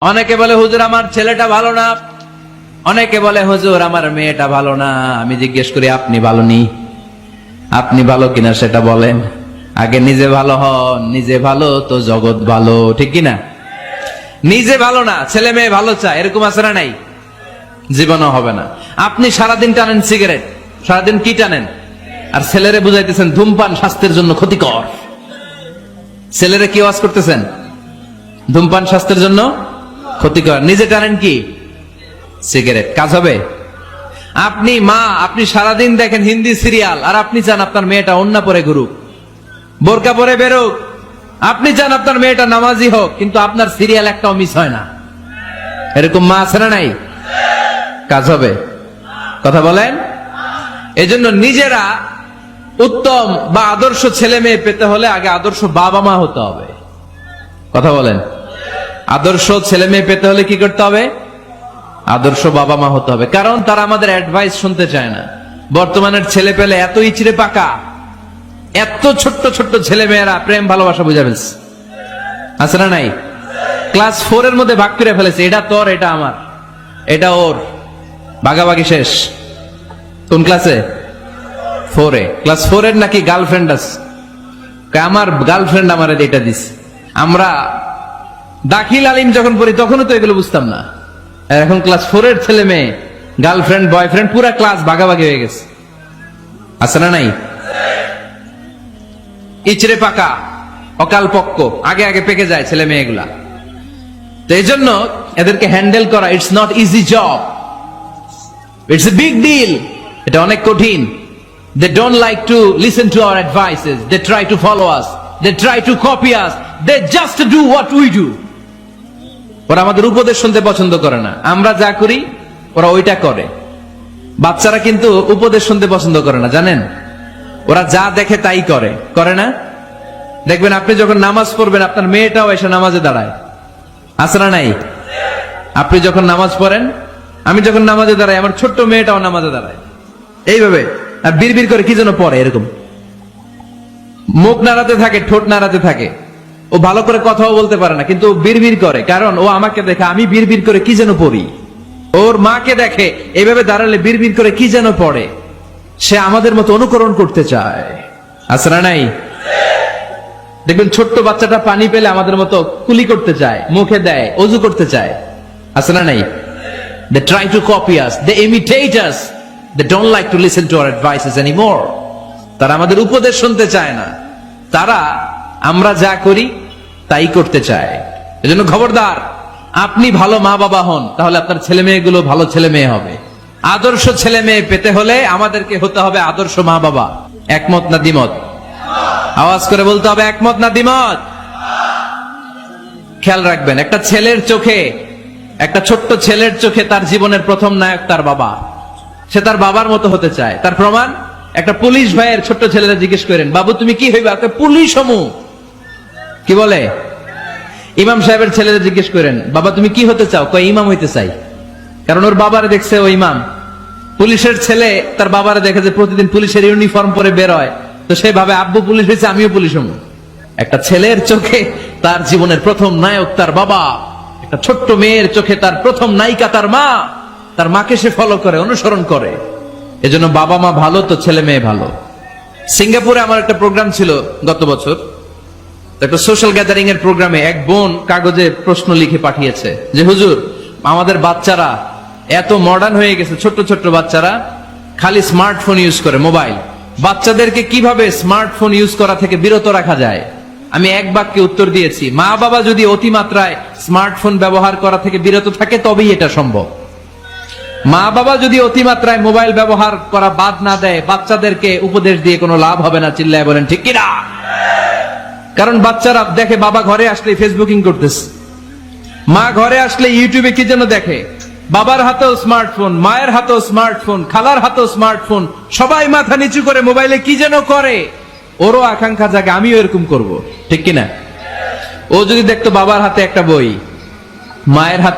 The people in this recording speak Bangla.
অনেকে বলে হুজুর আমার ছেলেটা ভালো না, অনেকে বলে হুজুর আমার মেয়েটা ভালো না। আমি জিজ্ঞেস করি আপনি ভালো নি? আপনি ভালো কিনা সেটা বলেন। আগে নিজে ভালো হন, নিজে ভালো তো জগৎ ভালো, ঠিক কিনা? নিজে ভালো না, ছেলে মেয়ে ভালো চায়, এরকম আছে না নাই? জীবনও হবে না। আপনি সারাদিন টানেন সিগারেট, সারাদিন কি টানেন, আর ছেলেরে বুঝাইতেছেন ধূমপান স্বাস্থ্যের জন্য ক্ষতিকর। ছেলেরে কি ওয়াজ করতেছেন? ধূমপান স্বাস্থ্যের জন্য ক্ষতিকর। নিজে টানেন কি? সিগারেট। কাজ হবে? আপনি মা, আপনি সারাদিন দেখেন হিন্দি সিরিয়াল, আর আপনি চান আপনার মেয়েটা ওন্না পরে ঘুরুক, বোরকা পরে বেরোক। আপনি চান আপনার মেয়েটা নামাজি হোক, কিন্তু আপনার সিরিয়াল একটাও মিস হয় না। এরকম মা আছে না নাই? কাজ হবে? কথা বলেন। এজন্য নিজেরা উত্তম বা আদর্শ ছেলে মেয়ে পেতে হলে আগে আদর্শ বাবা মা হতে হবে। কথা বলেন। আদর্শ ছেলে মেয়ে পেতে হলে কি করতে হবে? আদর্শ বাবা মা হতে হবে। কারণ তারা আমাদের অ্যাডভাইস শুনতে চায় না। বর্তমানের ছেলে পেলে এত ইচড়ে পাকা, এত ছোট্ট ছোট্ট ছেলে মেয়েরা প্রেম ভালোবাসা বুঝা ফেলছে, আছে না নাই? ক্লাস 4 এর মধ্যে ভাগ করে ফেলেছে, এটা তোর, এটা আমার, এটা ওর, ভাগাভাগি শেষ। কোন ক্লাসে? 4 এ। ক্লাস 4 এর নাকি গার্লফ্রেন্ড আছে, আমার গার্লফ্রেন্ড আমার এটা দিস। আমরা দাখিল আলিম যখন পড়ি তখনও তো এগুলো বুঝতাম না। এখন ক্লাস 4 এর ছেলে মেয়ে গার্লফ্রেন্ড বয়ফ্রেন্ড পুরা ক্লাস ভাগাভাগি হয়ে গেছে, আছে না নাই? ইচড়ে পাকা, অকাল পক্ক, আগে আগে পেকে যায় ছেলে মেয়েগুলা। তো এই জন্য এদেরকে হ্যান্ডেল করা it's not easy job, it's a big deal. এটা অনেক কঠিন। They don't like to listen to our advices, they try to follow us, they try to copy us, they just do what we do. ওরা আমাদের উপদেশ শুনতে পছন্দ করে না, আমরা যা করি ওরা ওইটা করে। বাচ্চারা কিন্তু উপদেশ শুনতে পছন্দ করে না, জানেন? ওরা যা দেখে তাই করে, করে না? দেখবেন আপনি যখন নামাজ পড়বেন আপনার মেয়েটাও এসে নামাজে দাঁড়ায়, আছে না নাই? আপনি যখন নামাজ পড়েন, আমি যখন নামাজে দাঁড়াই, আমার ছোট্ট মেয়েটাও নামাজে দাঁড়ায় এইভাবে, আর বিড়বিড় করে কি যেন পড়ে, এরকম মুখ নাড়াতে থাকে, ঠোঁট নাড়াতে থাকে। ও ভালো করে কথাও বলতে পারে না, কিন্তু বিড়বিড় করে, কারণ ও আমাকে দেখে আমি বিড়বিড় করে কি যেন পড়ি। ওর মাকে দেখে এইভাবে দাঁড়ালে বিড়বিড় করে কি যেন পড়ে। সে আমাদের মতো অনুকরণ করতে চায়, আছে না নাই? দেখবেন ছোট্ট বাচ্চাটা পানি পেলে আমাদের মতো কুলি করতে চায়, মুখে দেয়, অজু করতে চায়, আছে না নাই? They try to copy us, they imitate us, they don't like to listen to our advices anymore. তারা আমাদের উপদেশ শুনতে চায় না, তারা আমরা যা করি তাই করতে চায়। এজন্য খবরদার, আপনি ভালো মা বাবা হন, তাহলে আপনার ছেলে মেয়েগুলো ভালো ছেলে মেয়ে হবে। আদর্শ ছেলে মেয়ে পেতে হলে আমাদেরকে হতে হবে আদর্শ মা বাবা। একমত না দ্বিমত? আওয়াজ করে বলতে হবে একমত না দ্বিমত। খেয়াল রাখবেন, একটা ছেলের চোখে, একটা ছোট্ট ছেলের চোখে তার জীবনের প্রথম নায়ক তার বাবা। সে তার বাবার মতো হতে চায়। তার প্রমাণ, একটা পুলিশ ভাইয়ের ছোট্ট ছেলেরা জিজ্ঞেস করেন, বাবু তুমি কি হইবা? পুলিশ হমু। কি বলে? ইমাম সাহেবের ছেলেরা জিজ্ঞেস করেন, বাবা তুমি কি হতে চাও? কয় ইমাম হইতে চাই। কারণ ওর বাবারে দেখছে ও ইমাম। পুলিশের ছেলে তার বাবারে দেখে যে প্রতিদিন পুলিশের ইউনিফর্ম পরে বের হয়, তো সে ভাবে আব্বু পুলিশ হয়েছে, আমিও পুলিশ হমু। একটা ছেলের চোখে তার জীবনের প্রথম নায়ক তার বাবা, একটা ছোট্ট মেয়ের চোখে তার প্রথম নায়িকা তার মা। তার মাকে সে ফলো করে, অনুসরণ করে। এজন্য বাবা মা ভালো তো ছেলে মেয়ে ভালো। সিঙ্গাপুরে আমার একটা প্রোগ্রাম ছিল গত বছর, একটা সোশ্যাল গ্যাদারিং এর প্রোগ্রামে এক বোন কাগজে প্রশ্ন লিখে পাঠিয়েছে যে হুজুর, আমাদের বাচ্চারা এত মডার্ন হয়ে গেছে, ছোট্ট ছোট্ট বাচ্চারা খালি স্মার্টফোন ইউজ করে, মোবাইল। বাচ্চাদেরকে কিভাবে স্মার্টফোন ইউজ করা থেকে বিরত রাখা যায়? আমি এক বাক্যে উত্তর দিয়েছি, মা বাবা যদি অতিমাত্রায় স্মার্টফোন ব্যবহার করা থেকে বিরত থাকে তবেই এটা সম্ভব। মা বাবা যদি অতিমাত্রায় মোবাইল ব্যবহার করা বাদ না দেয়, বাচ্চাদেরকে উপদেশ দিয়ে কোনো লাভ হবে না। চিল্লায় বলেন ঠিক কিনা? কারণ বাচ্চারা দেখে বাবা ঘরে আসলে ফেসবুকিং করতেছে, মা ঘরে আসলে ইউটিউবে কি যেন দেখে। বাবার হাতেও স্মার্টফোন, মায়ের হাতেও স্মার্টফোন, খালার হাতেও স্মার্টফোন, সবাই মাথা নিচু করে মোবাইলে কি যেন করে। ওরও আকাঙ্ক্ষা জাগে আমিও এরকম করব, ঠিক কিনা? ও যদি দেখতো বাবার হাতে একটা বই, মায়ের হাতে